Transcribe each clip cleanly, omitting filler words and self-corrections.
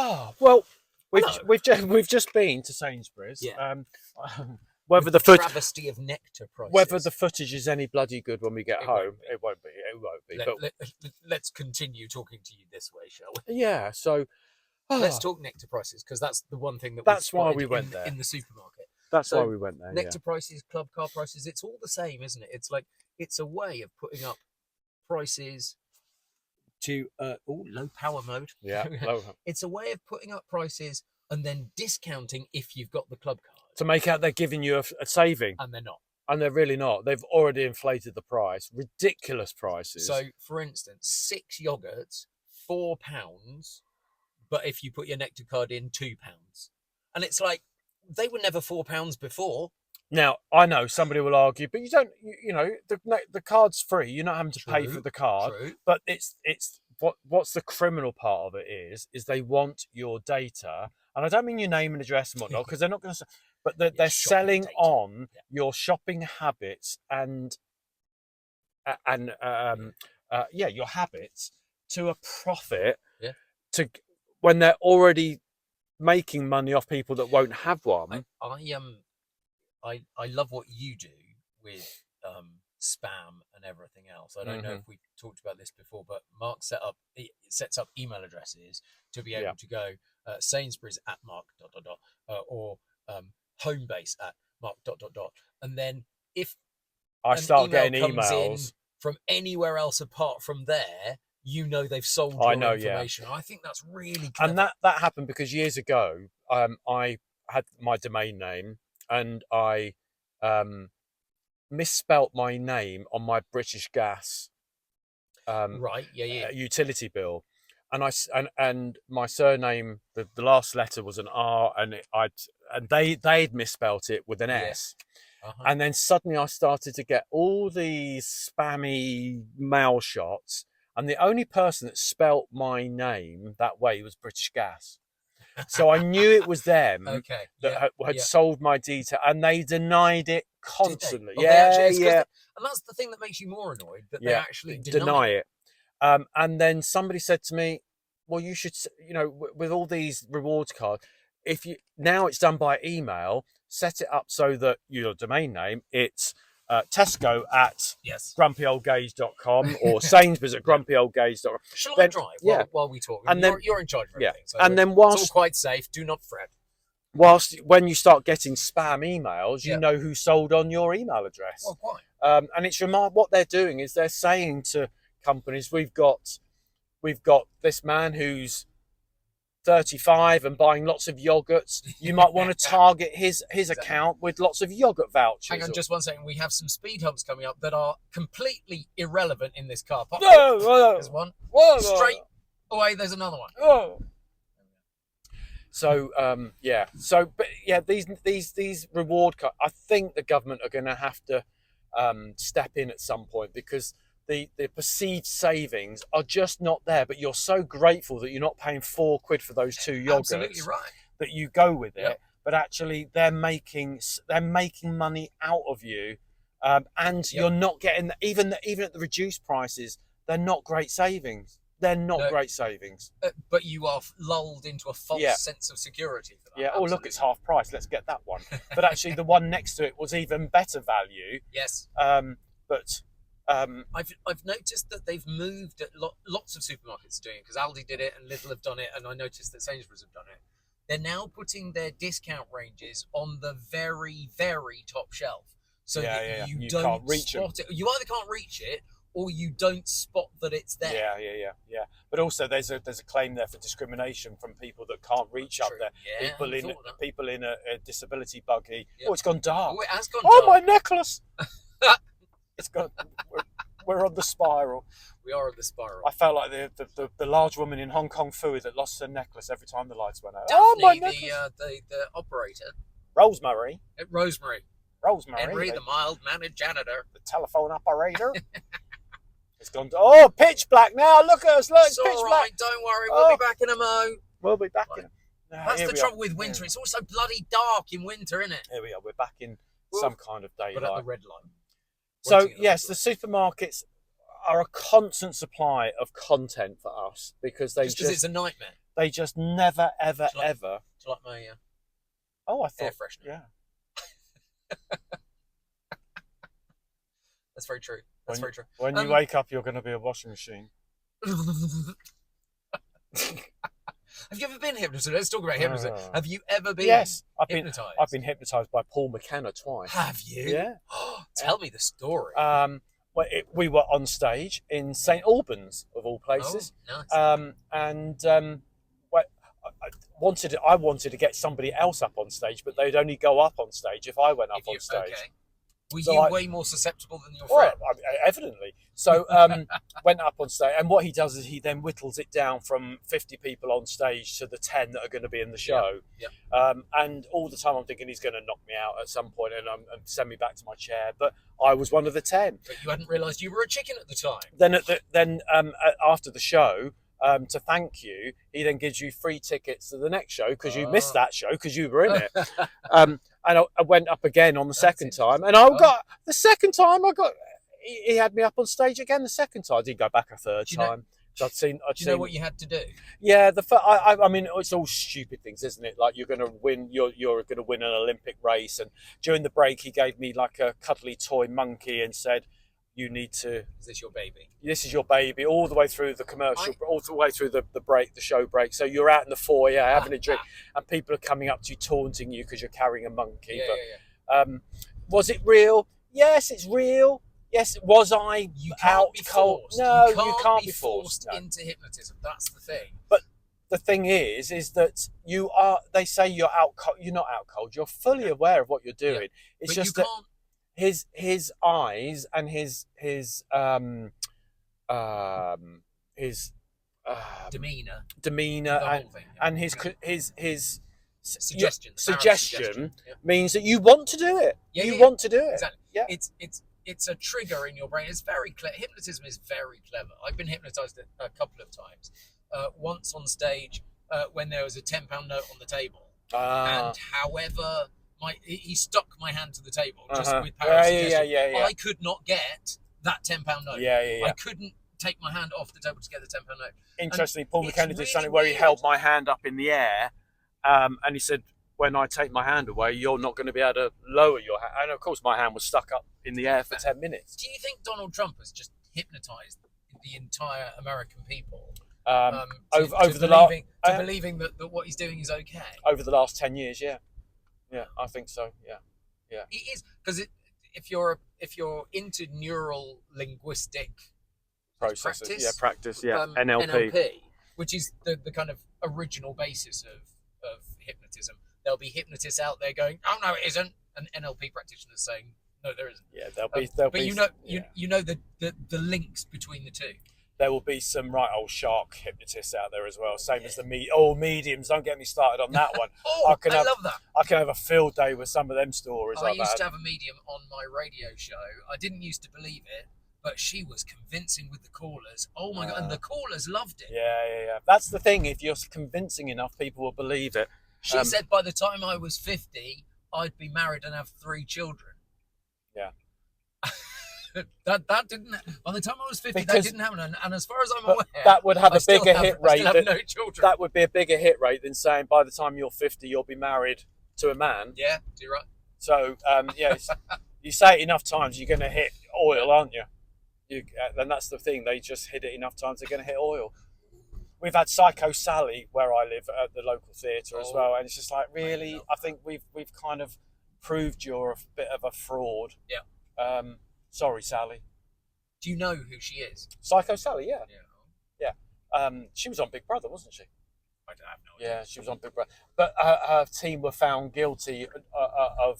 Oh well, Hello. we've just been to Sainsbury's. Yeah. Whether With the foot travesty of nectar prices. whether the footage is any bloody good when we get It home, won't be. it won't be. It won't be. Let's continue talking to you this way, shall we? Yeah. So Let's talk nectar prices, because that's the one thing that That's we why spotted we went there. in the supermarket. That's So, why we went there. Nectar prices, club car prices, it's all the same, isn't it? It's like, it's a way of putting up prices to low power mode. Yeah. It's a way of putting up prices and then discounting if you've got the club card. To make out they're giving you a saving. And they're not. And they're really not. They've already inflated the price. Ridiculous prices. So, for instance, 6 yogurts, £4, but if you put your nectar card in, £2. And it's like, they were never £4 before. Now, I know somebody will argue, but you don't, you know, the card's free. You're not having to pay for the card. True. But it's what's the criminal part of it is they want your data. And I don't mean your name and address and whatnot, because they're not going to, but they're selling data. on your shopping habits and your habits to a profit. Yeah. When they're already making money off people that won't have one. I love what you do with spam and everything else. I don't know if we talked about this before, but Mark sets up email addresses to be able to go Sainsbury's at Mark ... or Homebase at Mark ... and then if I start getting comes emails in from anywhere else apart from there, you know they've sold your information. I think that's really clever. And that happened because years ago, I had my domain name and I misspelt my name on my British Gas utility bill, and my surname, the last letter was an R, and they'd misspelt it with an S. And then suddenly I started to get all these spammy mail shots, and the only person that spelt my name that way was British Gas. So I knew it was them that had sold my detail, and they denied it constantly. And that's the thing that makes you more annoyed, that they actually deny it. And then somebody said to me, well, you should, with all these rewards cards, now it's done by email, set it up so that your domain name, it's Tesco at grumpyoldgays.com or Sainsbury's at grumpyoldgays.com. Shall I drive while we talk? And you're in charge of everything. So and then it's all quite safe. Do not fret. Whilst when you start getting spam emails, you know who sold on your email address. Well, quite. And it's what they're doing is they're saying to companies, we've got this man who's 35 and buying lots of yogurts. You might want to target his account with lots of yogurt vouchers. Hang on just one second. We have some speed humps coming up that are completely irrelevant in this car park. There's one. Straight away, there's another one. So these reward cards, I think the government are going to have to step in at some point, because the perceived savings are just not there. But you're so grateful that you're not paying £4 for those 2 yogurts. Absolutely right. That you go with it, but actually they're making money out of you, and you're not getting even at the reduced prices. They're not great savings. They're not great savings. But you are lulled into a false sense of security for that. Yeah. Oh, look, it's half price. Let's get that one. But actually, the one next to it was even better value. Yes. I've noticed that they've moved at lots of supermarkets doing it, because Aldi did it and Lidl have done it, and I noticed that Sainsbury's have done it. They're now putting their discount ranges on the very, very top shelf, so that you don't can't reach spot it. You either can't reach it, or you don't spot that it's there. Yeah. But also, there's a claim there for discrimination from people that can't reach up there. Yeah, people in a disability buggy. Yeah. Oh, it's gone dark. Oh, it has gone dark. dark. Oh, my necklace. It's gone. We're on the spiral. We are on the spiral. I felt like the large woman in Hong Kong Fooey that lost her necklace every time the lights went out. Daphne, my necklace. The operator. Rosemary. Rosemary. Henry, the mild-mannered janitor. The telephone operator. It's gone. Oh, pitch black now. Look at us. Look, it's pitch black. Don't worry. We'll be back in a mo. We'll be back in. That's the trouble with winter. It's also bloody dark in winter, isn't it? Here we are. We're back in some kind of daylight. But at the red line. So yes, the supermarkets are a constant supply of content for us, because it's a nightmare. They just never, ever, Do you like- ever. Do you like my Oh, I air thought. freshener? Yeah. That's very true. That's very true. When you wake up, you're going to be a washing machine. Have you ever been hypnotized? Let's talk about hypnotism. Have you ever been Yes, hypnotized? I've been hypnotized by Paul McKenna twice. Have you? Yeah. Tell me the story. Well, we were on stage in St Albans, of all places. Oh, nice. I wanted to get somebody else up on stage, but they'd only go up on stage if I went up on stage. Okay. Were So you way more susceptible than your friend? Well, evidently. So went up on stage, and what he does is he then whittles it down from 50 people on stage to the 10 that are going to be in the show. Yeah. And all the time I'm thinking he's going to knock me out at some point and send me back to my chair. But I was one of the 10. But you hadn't realised you were a chicken at the time. Then after the show, to thank you, he then gives you free tickets to the next show because you missed that show because you were in it. And I went up again on the second time, and the second time he had me up on stage again. The second time I didn't go back a third time. Do you know what you had to do? Yeah, I mean, it's all stupid things, isn't it? Like you're going to win, you're going to win an Olympic race, and during the break he gave me like a cuddly toy monkey and said, "You need to." Is this your baby? This is your baby, all the way through the commercial, all the way through the break, the show break. So you're out in the foyer having a drink, and people are coming up to you, taunting you because you're carrying a monkey. Was it real? Yes, it's real. Yes, was I out cold? No, you can't be forced into hypnotism. That's the thing. But the thing is that you are. They say you're out cold. You're not out cold. You're fully aware of what you're doing. Yeah. It's just that his eyes and his demeanor and his suggestion means that you want to do it. You want to do it. Exactly. Yeah. It's a trigger in your brain. It's very clever. Hypnotism is very clever. I've been hypnotized a couple of times. Once on stage when there was a £10 note on the table, and however he stuck my hand to the table just with power of suggestion. I could not get that £10 note. I couldn't take my hand off the table to get the £10 note. Interestingly, Paul McKenna did something where he held my hand up in the air, and he said, "When I take my hand away, you're not going to be able to lower your hand." And of course, my hand was stuck up in the air for 10 minutes. Do you think Donald Trump has just hypnotized the entire American people believing that what he's doing is okay? Over the last 10 years, yeah, I think so. Yeah. It is, because if you're into neural linguistic processes, practice, NLP, which is the kind of original basis of hypnotism. There'll be hypnotists out there going, "Oh no, it isn't," and NLP practitioners saying, "No, there isn't." Yeah, there'll be. You know the links between the two. There will be some right old shark hypnotists out there as well. Same as the mediums. Don't get me started on that one. I love that. I can have a field day with some of them stories. I used to have a medium on my radio show. I didn't used to believe it, but she was convincing with the callers. Oh my God, and the callers loved it. Yeah. That's the thing. If you're convincing enough, people will believe it. She said by the time I was 50, I'd be married and have 3 children. Yeah. that didn't. By the time I was 50, that didn't happen. And as far as I'm aware, that would have a bigger hit rate. I still have no children. That would be a bigger hit rate than saying by the time you're 50, you'll be married to a man. Yeah, you're right. So you say it enough times, you're going to hit oil, aren't you? And that's the thing. They just hit it enough times, they're going to hit oil. We've had Psycho Sally where I live at the local theatre as well, and it's just like, really, I think we've kind of proved you're a bit of a fraud. Yeah. Sorry, Sally. Do you know who she is? Psycho Sally, yeah. She was on Big Brother, wasn't she? I don't have no idea. Yeah, she was on Big Brother. But her team were found guilty of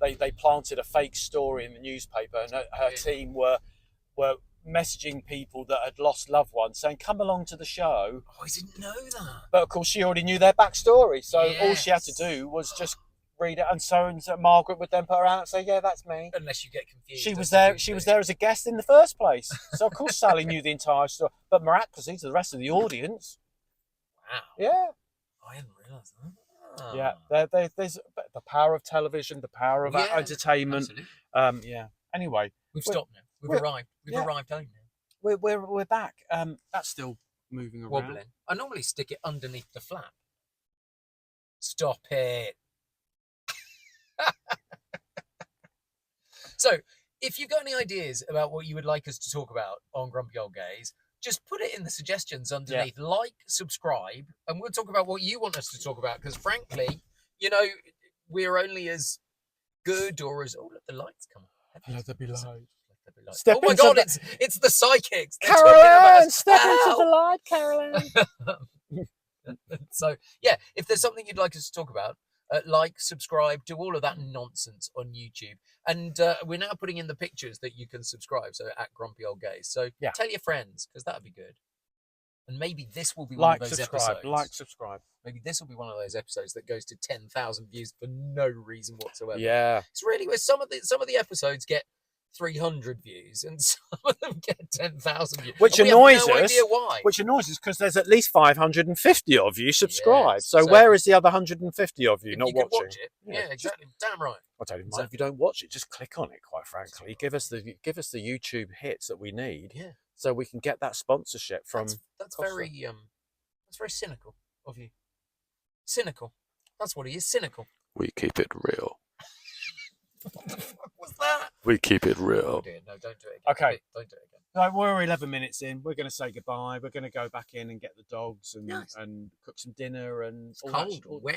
they planted a fake story in the newspaper, and her team were messaging people that had lost loved ones saying, "Come along to the show." Oh, I didn't know that. But of course, she already knew their backstory, so all she had to do was just read it, and so Margaret would then put her out and say, "Yeah, that's me." Unless you get confused. She was there. She was there as a guest in the first place, so of course Sally knew the entire story. But miraculously, to the rest of the audience, wow. Yeah. I hadn't realised that. Yeah, there's the power of television, the power of entertainment. Absolutely. Anyway, we've stopped now. We've arrived. We've arrived home now. We're back. That's still moving around. wobbling. I normally stick it underneath the flap. Stop it. So, if you've got any ideas about what you would like us to talk about on Grumpy Old Gays, just put it in the suggestions underneath. Yeah. Like, subscribe, and we'll talk about what you want us to talk about. Because frankly, you know, we're only as good or as... Oh, look, the lights come on. Let there be light. Oh my God, it's the psychics. Carolyn, step into the light, Carolyn. So, yeah, if there's something you'd like us to talk about, like, subscribe, do all of that nonsense on YouTube. And we're now putting in the pictures that you can subscribe, so at Grumpy Old Gays. So tell your friends, because that would be good. And maybe this will be one of those episodes. Like, subscribe. Maybe this will be one of those episodes that goes to 10,000 views for no reason whatsoever. Yeah. It's really where some of the episodes get 300 views and some of them get 10,000 views. Which annoys us. No idea why. Which annoys us because there's at least 550 of you subscribed. Yes. So where is the other 150 of you not watching? Watch it. Yeah, exactly. Damn right. I don't even mind if you don't watch it. Just click on it. Quite frankly, give us the YouTube hits that we need. Yeah. So we can get that sponsorship from. That's very cynical of you. Cynical. That's what he is. Cynical. We keep it real. What the fuck was that? We keep it real. Oh dear, no, don't do it again. Okay. Don't do it again. No, we're 11 minutes in. We're going to say goodbye. We're going to go back in and get the dogs and cook some dinner and it's cold.